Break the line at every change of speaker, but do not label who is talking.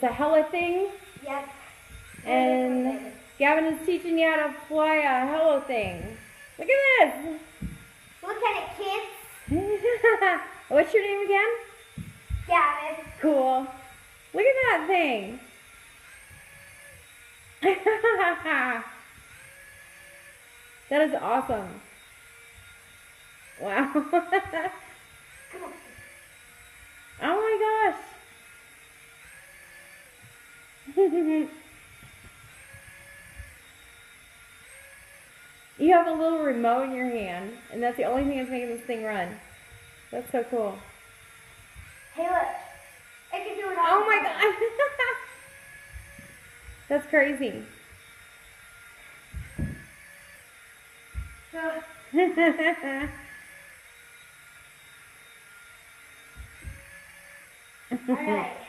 It's a hella thing.
Yep.
And Gavin is teaching you how to fly a hella thing. Look at this.
Look at it, kids.
What's your name again?
Gavin.
Cool. Look at that thing. That is awesome. Wow.
Come on.
Oh my gosh. You have a little remote in your hand, and that's the only thing that's making this thing run. That's so cool.
Hey, look. It can do it all.
Oh my god. That's crazy.
All right.